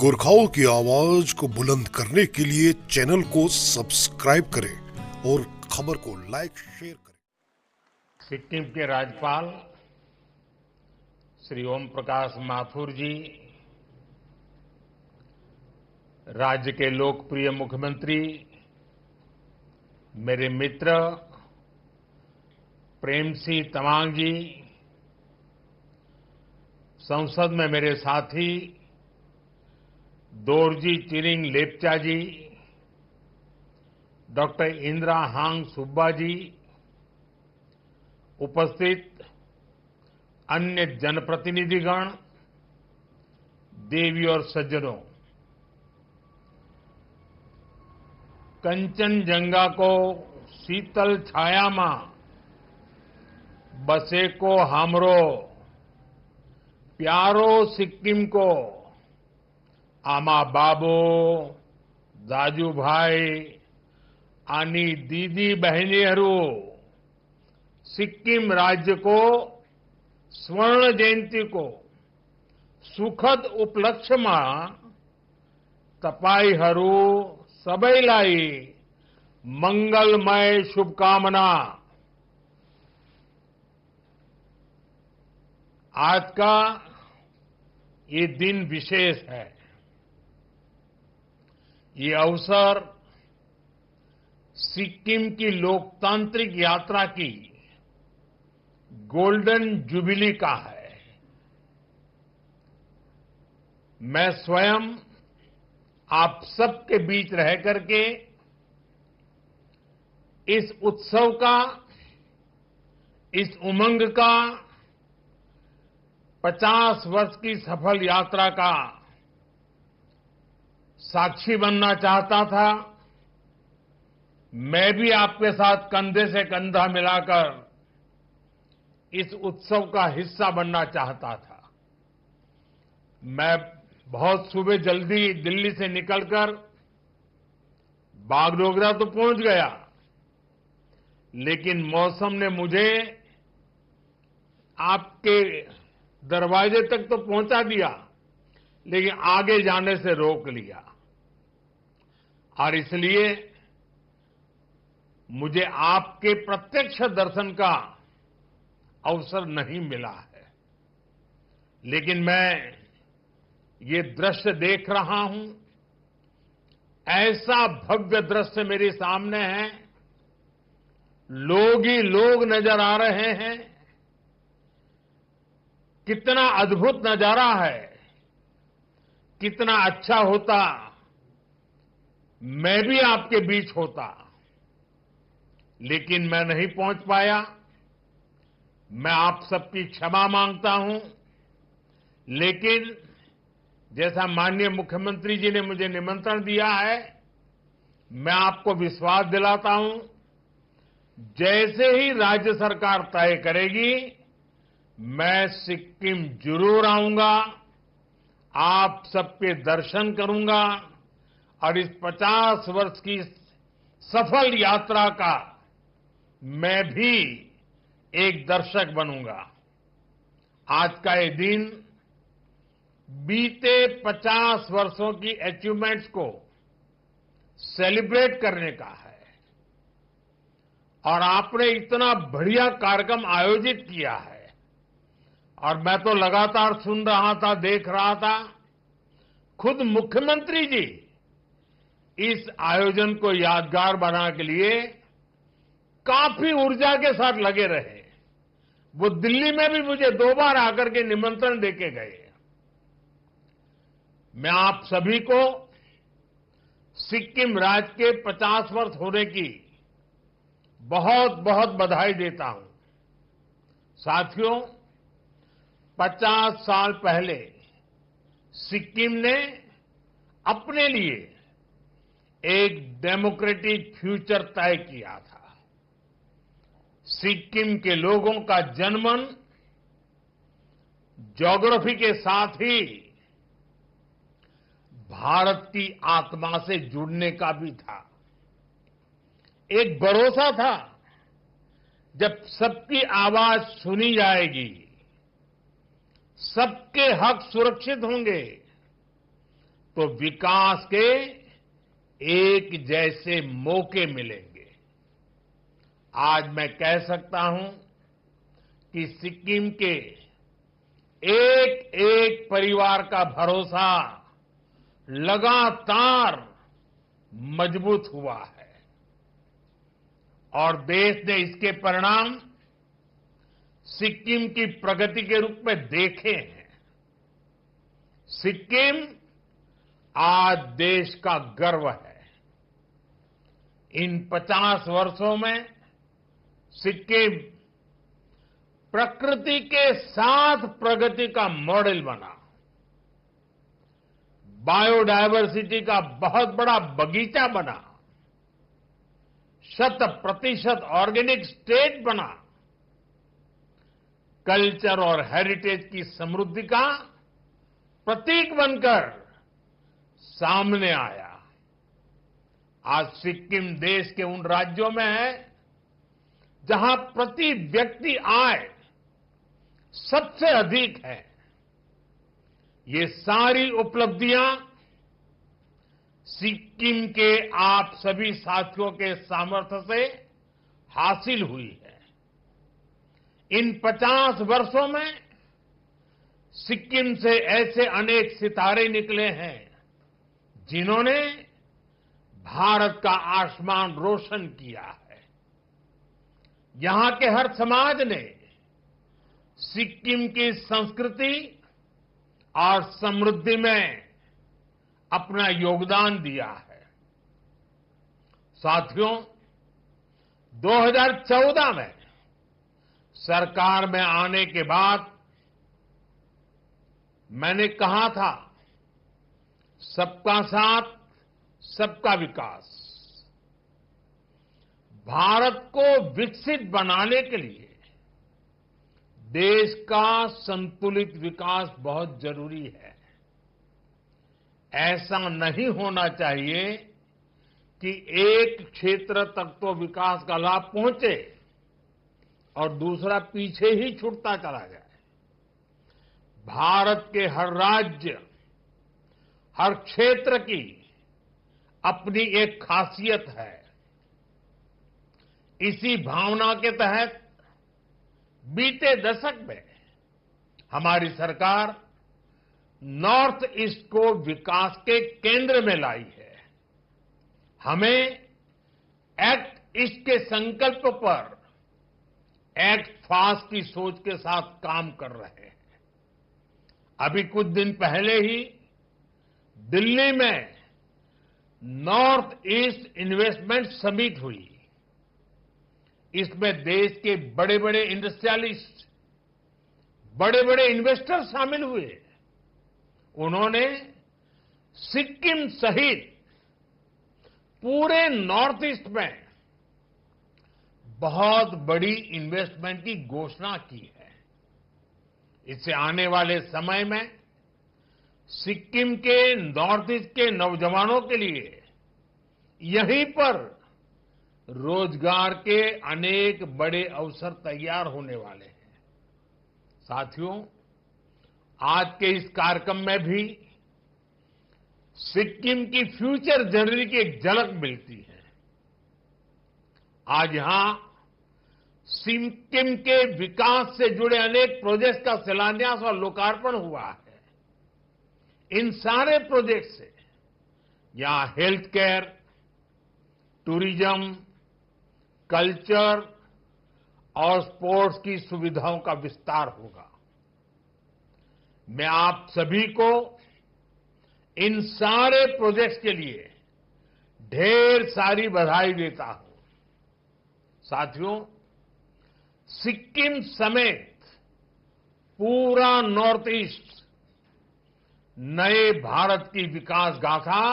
गोरखाओं की आवाज को बुलंद करने के लिए चैनल को सब्सक्राइब करें और खबर को लाइक शेयर करें। सिक्किम के राज्यपाल श्री ओम प्रकाश माथुर जी, राज्य के लोकप्रिय मुख्यमंत्री, मेरे मित्र प्रेमसिंह तमांग जी, संसद में मेरे साथी दोरजी चिरिंग लेप्चा जी, डॉक्टर इंदिरा हांग सुब्बा जी, उपस्थित अन्य जनप्रतिनिधिगण, देवी और सज्जनों, कंचनजंगा को शीतल छाया मां बसे को हमरो प्यारो सिक्किम को आमा बाबो दाजू भाई आनी दीदी बहनीहरू सिक्किम राज्य को स्वर्ण जयंती को सुखद उपलक्ष्यमा तपाईहरू सबैलाई मंगलमय शुभकामना। आज का ये दिन विशेष है। ये अवसर सिक्किम की लोकतांत्रिक यात्रा की गोल्डन जुबिली का है। मैं स्वयं आप सबके बीच रह करके इस उत्सव का, इस उमंग का, 50 वर्ष की सफल यात्रा का साक्षी बनना चाहता था। मैं भी आपके साथ कंधे से कंधा मिलाकर इस उत्सव का हिस्सा बनना चाहता था। मैं बहुत सुबह जल्दी दिल्ली से निकलकर बागडोगरा तो पहुंच गया, लेकिन मौसम ने मुझे आपके दरवाजे तक तो पहुंचा दिया, लेकिन आगे जाने से रोक लिया। और इसलिए मुझे आपके प्रत्यक्ष दर्शन का अवसर नहीं मिला है। लेकिन मैं ये दृश्य देख रहा हूं, ऐसा भव्य दृश्य मेरे सामने है, लोग ही लोग नजर आ रहे हैं। कितना अद्भुत नजारा है। कितना अच्छा होता मैं भी आपके बीच होता, लेकिन मैं नहीं पहुंच पाया। मैं आप सबकी क्षमा मांगता हूं। लेकिन जैसा माननीय मुख्यमंत्री जी ने मुझे निमंत्रण दिया है, मैं आपको विश्वास दिलाता हूं, जैसे ही राज्य सरकार तय करेगी, मैं सिक्किम जरूर आऊंगा, आप सबके दर्शन करूंगा और इस 50 वर्ष की सफल यात्रा का मैं भी एक दर्शक बनूंगा। आज का ये दिन बीते 50 वर्षों की अचीवमेंट्स को सेलिब्रेट करने का है। और आपने इतना बढ़िया कार्यक्रम आयोजित किया है, और मैं तो लगातार सुन रहा था, देख रहा था। खुद मुख्यमंत्री जी इस आयोजन को यादगार बनाने के लिए काफी ऊर्जा के साथ लगे रहे। वो दिल्ली में भी मुझे 2 बार आकर के निमंत्रण देके गए। मैं आप सभी को सिक्किम राज्य के 50 वर्ष होने की बहुत बहुत बधाई देता हूं। साथियों, 50 साल पहले सिक्किम ने अपने लिए एक डेमोक्रेटिक फ्यूचर तय किया था। सिक्किम के लोगों का जनमन ज्योग्राफी के साथ ही भारत की आत्मा से जुड़ने का भी था। एक भरोसा था, जब सबकी आवाज सुनी जाएगी, सबके हक सुरक्षित होंगे, तो विकास के एक जैसे मौके मिलेंगे। आज मैं कह सकता हूं कि सिक्किम के एक एक परिवार का भरोसा लगातार मजबूत हुआ है और देश ने इसके परिणाम सिक्किम की प्रगति के रूप में देखे हैं। सिक्किम आज देश का गर्व है। इन 50 वर्षों में सिक्किम प्रकृति के साथ प्रगति का मॉडल बना, बायोडायवर्सिटी का बहुत बड़ा बगीचा बना, 100% ऑर्गेनिक स्टेट बना, कल्चर और हेरिटेज की समृद्धि का प्रतीक बनकर सामने आया। आज सिक्किम देश के उन राज्यों में है जहां प्रति व्यक्ति आय सबसे अधिक है। ये सारी उपलब्धियां सिक्किम के आप सभी साथियों के सामर्थ्य से हासिल हुई है। इन 50 वर्षों में सिक्किम से ऐसे अनेक सितारे निकले हैं जिन्होंने भारत का आसमान रोशन किया है। यहां के हर समाज ने सिक्किम की संस्कृति और समृद्धि में अपना योगदान दिया है। साथियों, 2014 में सरकार में आने के बाद मैंने कहा था, सबका साथ सबका विकास। भारत को विकसित बनाने के लिए देश का संतुलित विकास बहुत जरूरी है। ऐसा नहीं होना चाहिए कि एक क्षेत्र तक तो विकास का लाभ पहुंचे और दूसरा पीछे ही छूटता चला जाए। भारत के हर राज्य, हर क्षेत्र की अपनी एक खासियत है। इसी भावना के तहत बीते दशक में हमारी सरकार नॉर्थ ईस्ट को विकास के केंद्र में लाई है। हमें एक्ट ईस्ट के संकल्प पर एक्ट फास्ट की सोच के साथ काम कर रहे हैं। अभी कुछ दिन पहले ही दिल्ली में नॉर्थ ईस्ट इन्वेस्टमेंट समिट हुई। इसमें देश के बड़े बड़े इंडस्ट्रियलिस्ट, बड़े बड़े इन्वेस्टर शामिल हुए। उन्होंने सिक्किम सहित पूरे नॉर्थ ईस्ट में बहुत बड़ी इन्वेस्टमेंट की घोषणा की है। इससे आने वाले समय में सिक्किम के नॉर्थ ईस्ट के नौजवानों के लिए यहीं पर रोजगार के अनेक बड़े अवसर तैयार होने वाले हैं। साथियों, आज के इस कार्यक्रम में भी सिक्किम की फ्यूचर जर्नी की एक झलक मिलती है। आज यहां सिक्किम के विकास से जुड़े अनेक प्रोजेक्ट्स का शिलान्यास और लोकार्पण हुआ है। इन सारे प्रोजेक्ट से यहां हेल्थ केयर, टूरिज्म, कल्चर और स्पोर्ट्स की सुविधाओं का विस्तार होगा। मैं आप सभी को इन सारे प्रोजेक्ट्स के लिए ढेर सारी बधाई देता हूं। साथियों, सिक्किम समेत पूरा नॉर्थ ईस्ट नए भारत की विकास गाथा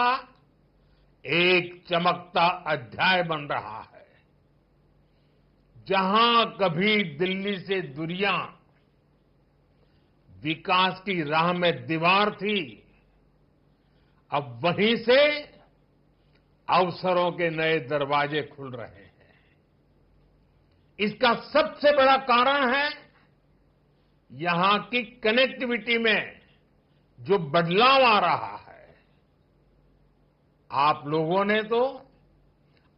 एक चमकता अध्याय बन रहा है। जहां कभी दिल्ली से दूरियां विकास की राह में दीवार थी, अब वहीं से अवसरों के नए दरवाजे खुल रहे हैं। इसका सबसे बड़ा कारण है यहां की कनेक्टिविटी में जो बदलाव आ रहा है। आप लोगों ने तो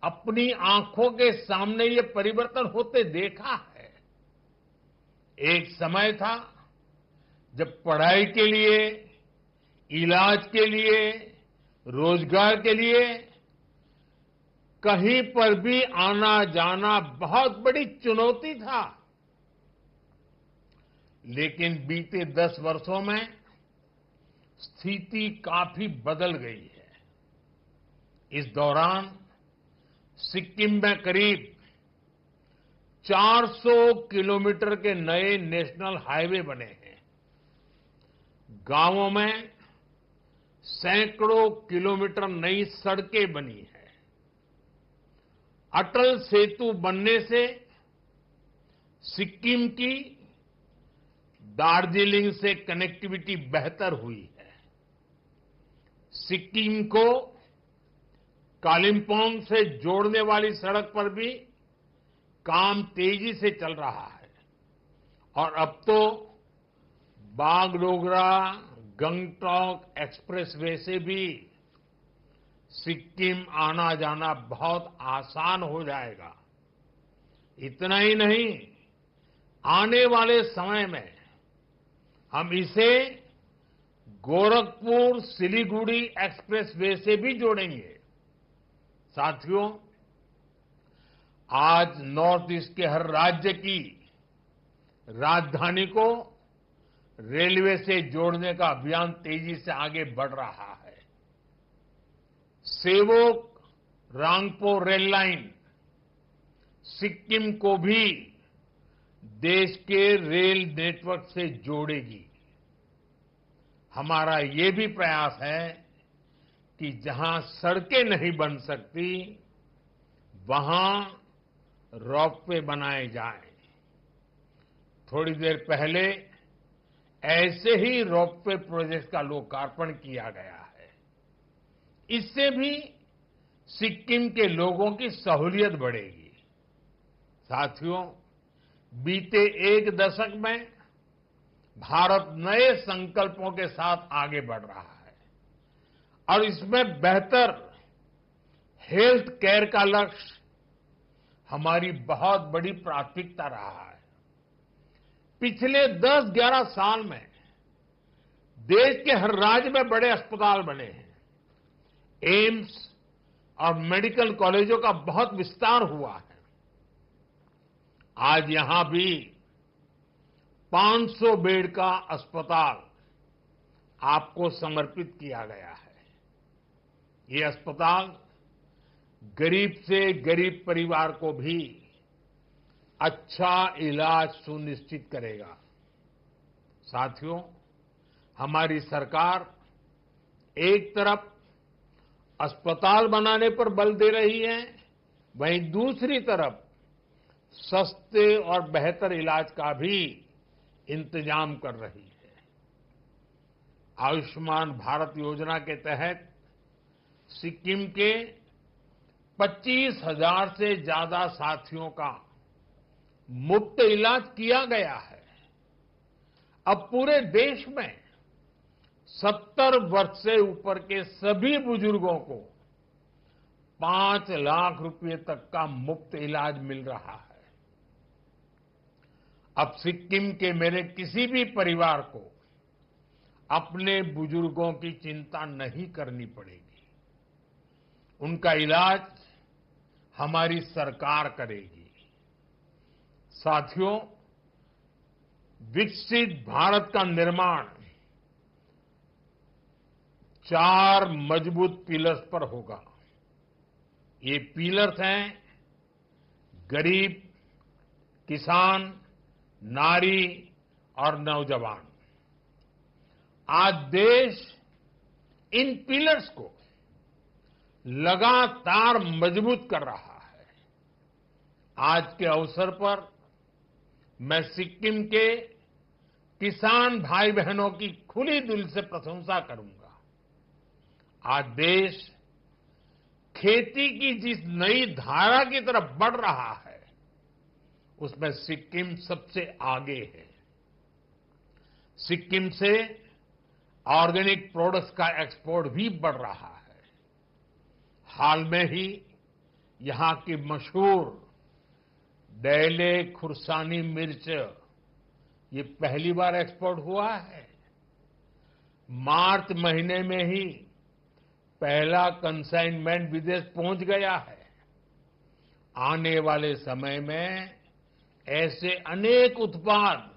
अपनी आंखों के सामने ये परिवर्तन होते देखा है। एक समय था जब पढ़ाई के लिए, इलाज के लिए, रोजगार के लिए कहीं पर भी आना जाना बहुत बड़ी चुनौती था। लेकिन बीते 10 वर्षों में स्थिति काफी बदल गई है। इस दौरान सिक्किम में करीब 400 किलोमीटर के नए नेशनल हाईवे बने हैं। गांवों में सैकड़ों किलोमीटर नई सड़कें बनी हैं। अटल सेतु बनने से सिक्किम की दार्जिलिंग से कनेक्टिविटी बेहतर हुई है। सिक्किम को कालिम्पोंग से जोड़ने वाली सड़क पर भी काम तेजी से चल रहा है और अब तो बागडोगरा गंगटोक एक्सप्रेसवे से भी सिक्किम आना जाना बहुत आसान हो जाएगा। इतना ही नहीं, आने वाले समय में हम इसे गोरखपुर सिलीगुड़ी एक्सप्रेसवे से भी जोड़ेंगे। साथियों, आज नॉर्थ ईस्ट के हर राज्य की राजधानी को रेलवे से जोड़ने का अभियान तेजी से आगे बढ़ रहा है। सेवोक रांगपो रेल लाइन सिक्किम को भी देश के रेल नेटवर्क से जोड़ेगी। हमारा ये भी प्रयास है कि जहां सड़कें नहीं बन सकती, वहां रोपवे बनाए जाएं। थोड़ी देर पहले ऐसे ही रोपवे प्रोजेक्ट का लोकार्पण किया गया है। इससे भी सिक्किम के लोगों की सहूलियत बढ़ेगी। साथियों, बीते एक दशक में भारत नए संकल्पों के साथ आगे बढ़ रहा है और इसमें बेहतर हेल्थ केयर का लक्ष्य हमारी बहुत बड़ी प्राथमिकता रहा है। पिछले 10-11 साल में देश के हर राज्य में बड़े अस्पताल बने हैं। एम्स और मेडिकल कॉलेजों का बहुत विस्तार हुआ है। आज यहां भी 500 बेड का अस्पताल आपको समर्पित किया गया है। ये अस्पताल गरीब से गरीब परिवार को भी अच्छा इलाज सुनिश्चित करेगा। साथियों, हमारी सरकार एक तरफ अस्पताल बनाने पर बल दे रही है, वहीं दूसरी तरफ सस्ते और बेहतर इलाज का भी इंतजाम कर रही है। आयुष्मान भारत योजना के तहत सिक्किम के 25,000 से ज्यादा साथियों का मुफ्त इलाज किया गया है। अब पूरे देश में 70 वर्ष से ऊपर के सभी बुजुर्गों को 5 लाख रुपए तक का मुफ्त इलाज मिल रहा है। अब सिक्किम के मेरे किसी भी परिवार को अपने बुजुर्गों की चिंता नहीं करनी पड़ेगी। उनका इलाज हमारी सरकार करेगी। साथियों, विकसित भारत का निर्माण 4 मजबूत पिलर्स पर होगा। ये पिलर्स हैं गरीब, किसान, नारी और नौजवान। आज देश इन पिलर्स को लगातार मजबूत कर रहा है। आज के अवसर पर मैं सिक्किम के किसान भाई बहनों की खुली दिल से प्रशंसा करूंगा। आज देश खेती की जिस नई धारा की तरफ बढ़ रहा है, उसमें सिक्किम सबसे आगे है। सिक्किम से ऑर्गेनिक प्रोडक्ट्स का एक्सपोर्ट भी बढ़ रहा है। हाल में ही यहां की मशहूर डैले खुरसानी मिर्च ये पहली बार एक्सपोर्ट हुआ है। मार्च महीने में ही पहला कंसाइनमेंट विदेश पहुंच गया है। आने वाले समय में ऐसे अनेक उत्पाद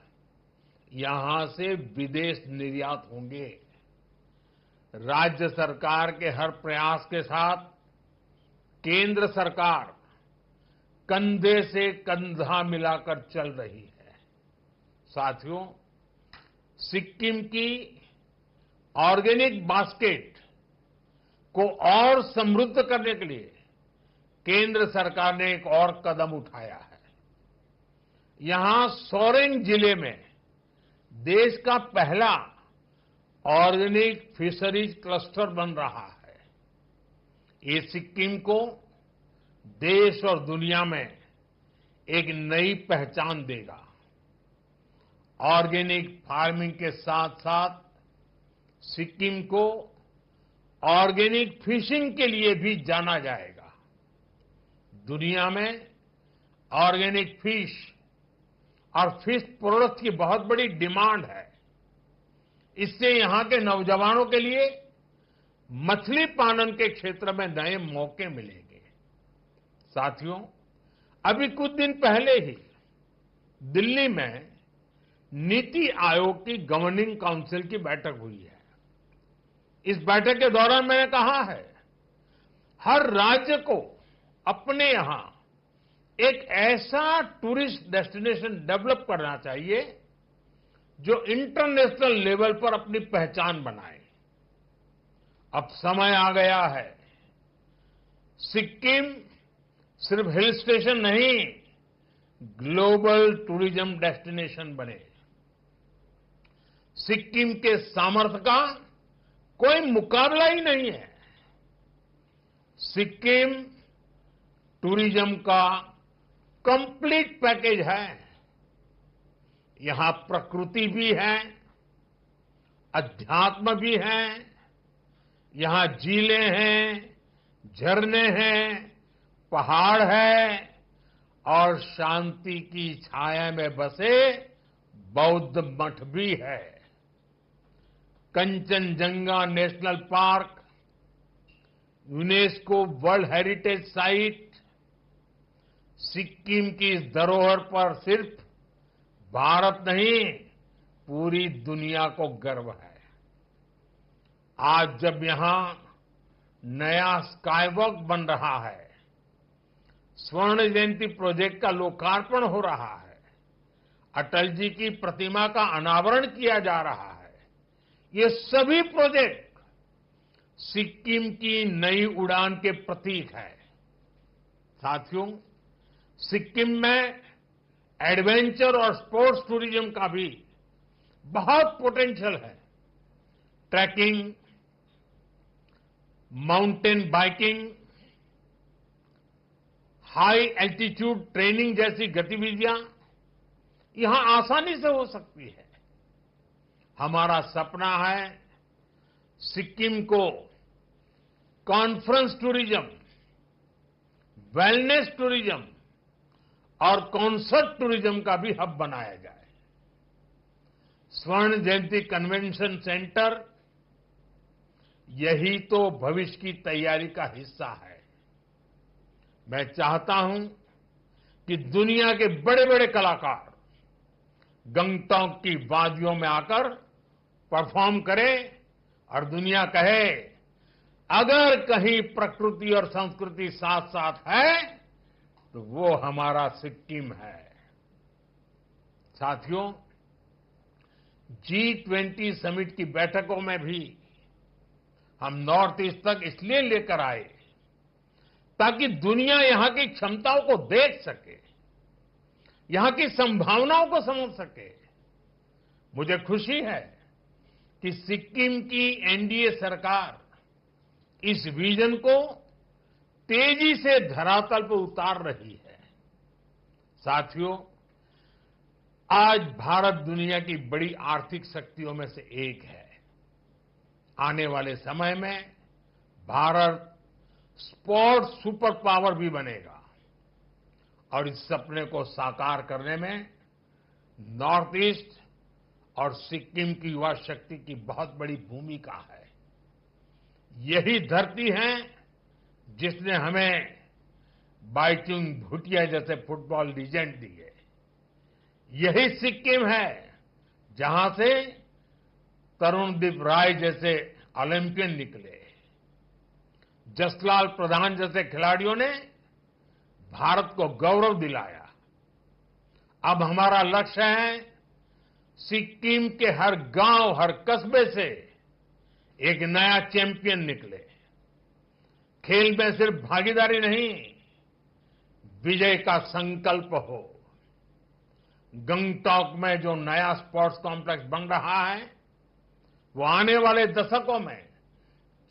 यहां से विदेश निर्यात होंगे। राज्य सरकार के हर प्रयास के साथ केंद्र सरकार कंधे से कंधा मिलाकर चल रही है। साथियों, सिक्किम की ऑर्गेनिक बास्केट को और समृद्ध करने के लिए केंद्र सरकार ने एक और कदम उठाया है। यहां सोरेंग जिले में देश का पहला ऑर्गेनिक फिशरीज क्लस्टर बन रहा है। ये सिक्किम को देश और दुनिया में एक नई पहचान देगा। ऑर्गेनिक फार्मिंग के साथ साथ सिक्किम को ऑर्गेनिक फिशिंग के लिए भी जाना जाएगा। दुनिया में ऑर्गेनिक फिश और फिश प्रोडक्ट्स की बहुत बड़ी डिमांड है। इससे यहां के नौजवानों के लिए मछली पालन के क्षेत्र में नए मौके मिलेंगे। साथियों, अभी कुछ दिन पहले ही दिल्ली में नीति आयोग की गवर्निंग काउंसिल की बैठक हुई है। इस बैठक के दौरान मैंने कहा है, हर राज्य को अपने यहां एक ऐसा टूरिस्ट डेस्टिनेशन डेवलप करना चाहिए जो इंटरनेशनल लेवल पर अपनी पहचान बनाए। अब समय आ गया है, सिक्किम सिर्फ हिल स्टेशन नहीं, ग्लोबल टूरिज्म डेस्टिनेशन बने। सिक्किम के सामर्थ्य का कोई मुकाबला ही नहीं है। सिक्किम टूरिज्म का कंप्लीट पैकेज है। यहां प्रकृति भी है, अध्यात्म भी है, यहां झीलें हैं, झरने हैं, पहाड़ है और शांति की छाया में बसे बौद्ध मठ भी है। Kanchenjunga national park, UNESCO world heritage site, Sikkim की इस धरोहर पर सिर्फ भारत नहीं, पूरी दुनिया को गर्व है। आज जब यहां नया स्काईवॉक बन रहा है, स्वर्ण जयंती प्रोजेक्ट का लोकार्पण हो रहा है, अटल जी की प्रतिमा का अनावरण किया जा रहा है, ये सभी प्रोजेक्ट सिक्किम की नई उड़ान के प्रतीक है। साथियों, सिक्किम में एडवेंचर और स्पोर्ट्स टूरिज्म का भी बहुत पोटेंशियल है। Trekking, mountain biking, high altitude training जैसी गतिविधियां यहां आसानी से हो सकती है। हमारा सपना है सिक्किम को कॉन्फ्रेंस टूरिज्म, वेलनेस टूरिज्म और कॉन्सर्ट टूरिज्म का भी हब बनाया जाए। स्वर्ण जयंती कन्वेंशन सेंटर यही तो भविष्य की तैयारी का हिस्सा है। मैं चाहता हूं कि दुनिया के बड़े बड़े कलाकार गंगटोक की वादियों में आकर परफॉर्म करें और दुनिया कहे, अगर कहीं प्रकृति और संस्कृति साथ साथ है तो वो हमारा सिक्किम है। साथियों, G20 समिट की बैठकों में भी हम नॉर्थ ईस्ट तक इसलिए लेकर आए ताकि दुनिया यहां की क्षमताओं को देख सके, यहां की संभावनाओं को समझ सके। मुझे खुशी है कि सिक्किम की एनडीए सरकार इस विजन को तेजी से धरातल पर उतार रही है। साथियों, आज भारत दुनिया की बड़ी आर्थिक शक्तियों में से एक है। आने वाले समय में भारत स्पोर्ट्स सुपर पावर भी बनेगा और इस सपने को साकार करने में नॉर्थ ईस्ट और सिक्किम की युवा शक्ति की बहुत बड़ी भूमिका है। यही धरती है जिसने हमें बाइचुंग भूटिया जैसे फुटबॉल लीजेंड दिए। यही सिक्किम है जहां से तरुणदीप राय जैसे ओलंपियन निकले। जसलाल प्रधान जैसे खिलाड़ियों ने भारत को गौरव दिलाया। अब हमारा लक्ष्य है सिक्किम के हर गांव, हर कस्बे से एक नया चैंपियन निकले। खेल में सिर्फ भागीदारी नहीं, विजय का संकल्प हो। गंगटॉक में जो नया स्पोर्ट्स कॉम्प्लेक्स बन रहा है वो आने वाले दशकों में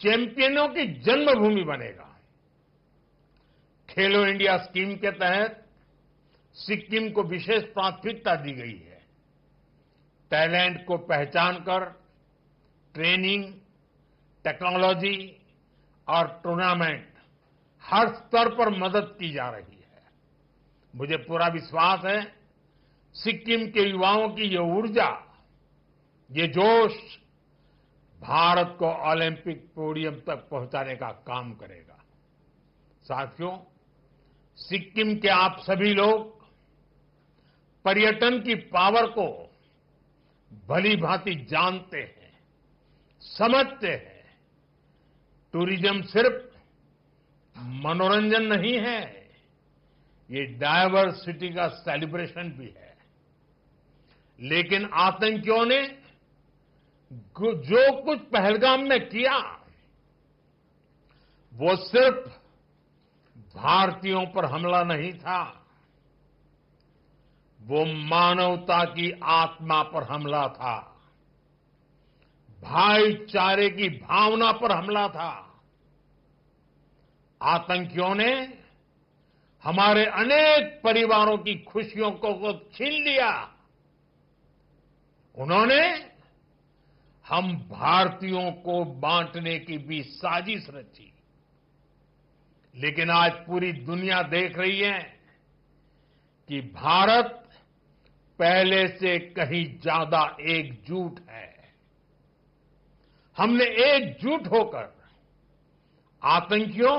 चैंपियनों की जन्मभूमि बनेगा। खेलो इंडिया स्कीम के तहत सिक्किम को विशेष प्राथमिकता दी गई है। टैलेंट को पहचान कर ट्रेनिंग, टेक्नोलॉजी और टूर्नामेंट हर स्तर पर मदद की जा रही है। मुझे पूरा विश्वास है सिक्किम के युवाओं की ये ऊर्जा, ये जोश भारत को ओलंपिक पोडियम तक पहुंचाने का काम करेगा। साथियों, सिक्किम के आप सभी लोग पर्यटन की पावर को भली भांति जानते हैं, समझते हैं। टूरिज्म सिर्फ मनोरंजन नहीं है, ये डायवर्सिटी का सेलिब्रेशन भी है। लेकिन आतंकियों ने जो कुछ पहलगाम में किया वो सिर्फ भारतीयों पर हमला नहीं था, वो मानवता की आत्मा पर हमला था, भाईचारे की भावना पर हमला था। आतंकियों ने हमारे अनेक परिवारों की खुशियों को छीन लिया। उन्होंने हम भारतीयों को बांटने की भी साजिश रची। लेकिन आज पूरी दुनिया देख रही है कि भारत पहले से कहीं ज्यादा एकजुट है। हमने एकजुट होकर आतंकियों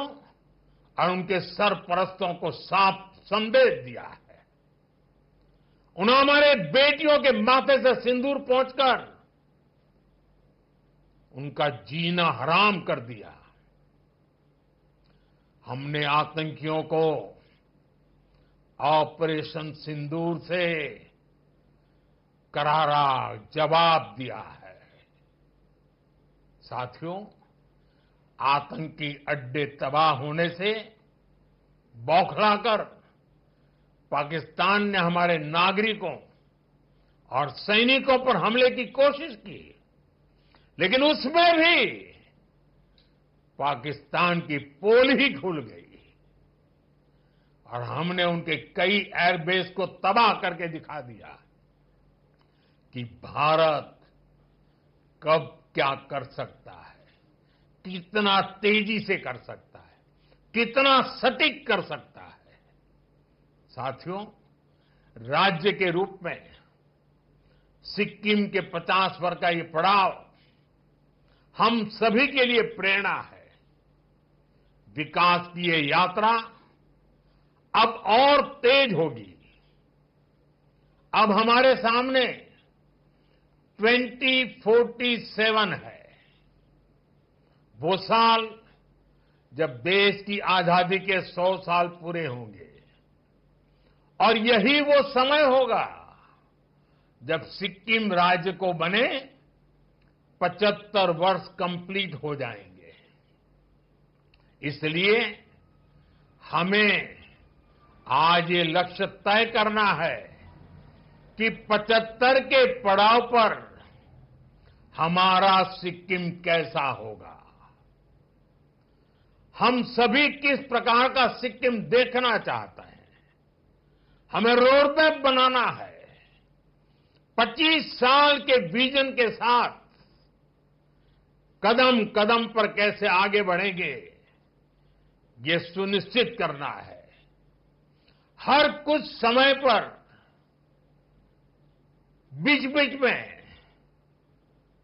और उनके सरपरस्तों को साफ संदेश दिया है। उन्होंने हमारे बेटियों के माथे से सिंदूर पोंछकर उनका जीना हराम कर दिया। हमने आतंकियों को ऑपरेशन सिंदूर से करारा जवाब दिया है। साथियों, आतंकी अड्डे तबाह होने से बौखलाकर पाकिस्तान ने हमारे नागरिकों और सैनिकों पर हमले की कोशिश की, लेकिन उसमें भी पाकिस्तान की पोल ही खुल गई और हमने उनके कई एयरबेस को तबाह करके दिखा दिया कि भारत कब क्या कर सकता है, कितना तेजी से कर सकता है, कितना सटीक कर सकता है। साथियों, राज्य के रूप में सिक्किम के 50 वर्ष का ये पड़ाव हम सभी के लिए प्रेरणा है। विकास की ये यात्रा अब और तेज होगी। अब हमारे सामने 2047 है, वो साल जब देश की आजादी के 100 साल पूरे होंगे और यही वो समय होगा जब सिक्किम राज्य को बने 75 वर्ष कंप्लीट हो जाएंगे। इसलिए हमें आज ये लक्ष्य तय करना है कि 75 के पड़ाव पर हमारा सिक्किम कैसा होगा। हम सभी किस प्रकार का सिक्किम देखना चाहते हैं, हमें रोड मैप बनाना है। 25 साल के विजन के साथ कदम कदम पर कैसे आगे बढ़ेंगे, ये सुनिश्चित करना है, हर कुछ समय पर बीच बीच में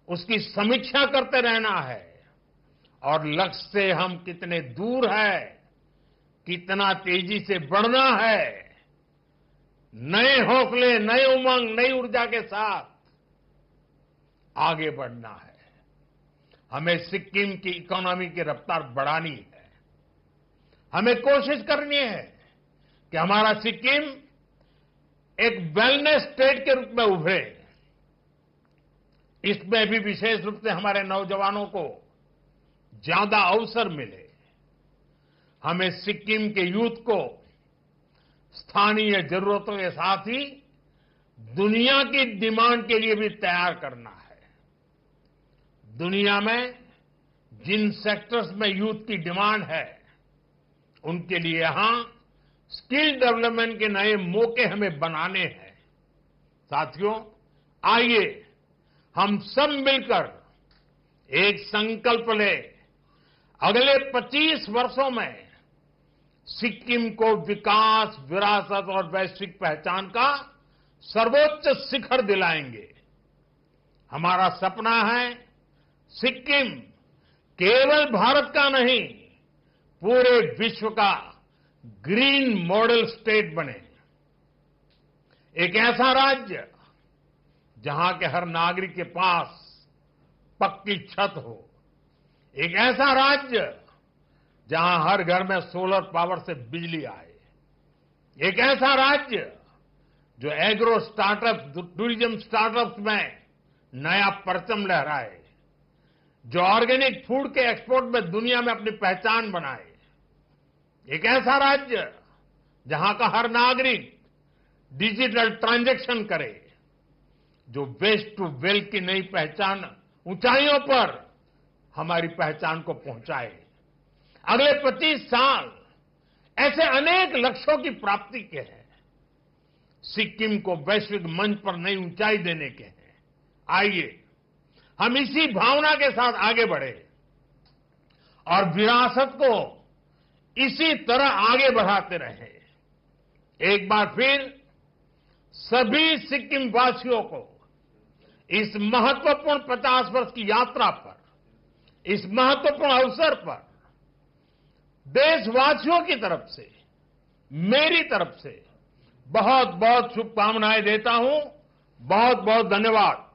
उसकी समीक्षा करते रहना है और लक्ष्य से हम कितने दूर है, कितना तेजी से बढ़ना है, नए हौसले, नए उमंग, नई ऊर्जा के साथ आगे बढ़ना है। हमें सिक्किम की इकोनॉमी की रफ्तार बढ़ानी है। हमें कोशिश करनी है कि हमारा सिक्किम एक वेलनेस स्टेट के रूप में उभरे। इसमें भी विशेष रूप से हमारे नौजवानों को ज्यादा अवसर मिले। हमें सिक्किम के यूथ को स्थानीय जरूरतों के साथ ही दुनिया की डिमांड के लिए भी तैयार करना है। दुनिया में जिन सेक्टर्स में यूथ की डिमांड है, उनके लिए यहां स्किल डेवलपमेंट के नए मौके हमें बनाने हैं। साथियों, आइए हम सब मिलकर एक संकल्प लें, अगले 25 वर्षों में सिक्किम को विकास, विरासत और वैश्विक पहचान का सर्वोच्च शिखर दिलाएंगे। हमारा सपना है सिक्किम केवल भारत का नहीं, पूरे विश्व का ग्रीन मॉडल स्टेट बने। एक ऐसा राज्य जहां के हर नागरिक के पास पक्की छत हो, एक ऐसा राज्य जहां हर घर में सोलर पावर से बिजली आए, एक ऐसा राज्य जो एग्रो स्टार्टअप, टूरिज्म स्टार्टअप्स में नया परचम लहराए, जो ऑर्गेनिक फूड के एक्सपोर्ट में दुनिया में अपनी पहचान बनाए, एक ऐसा राज्य जहां का हर नागरिक डिजिटल ट्रांजैक्शन करे, जो वेस्ट टू वेल्थ की नई पहचान ऊंचाइयों पर हमारी पहचान को पहुंचाए। अगले 25 साल ऐसे अनेक लक्ष्यों की प्राप्ति के हैं। सिक्किम को वैश्विक मंच पर नई ऊंचाई देने के हैं। आइए हम इसी भावना के साथ आगे बढ़े और विरासत को इसी तरह आगे बढ़ाते रहें। एक बार फिर सभी सिक्किम वासियों को इस महत्वपूर्ण 50 वर्ष की यात्रा पर, इस महत्वपूर्ण अवसर पर देशवासियों की तरफ से, मेरी तरफ से बहुत बहुत शुभकामनाएं देता हूं। बहुत बहुत धन्यवाद।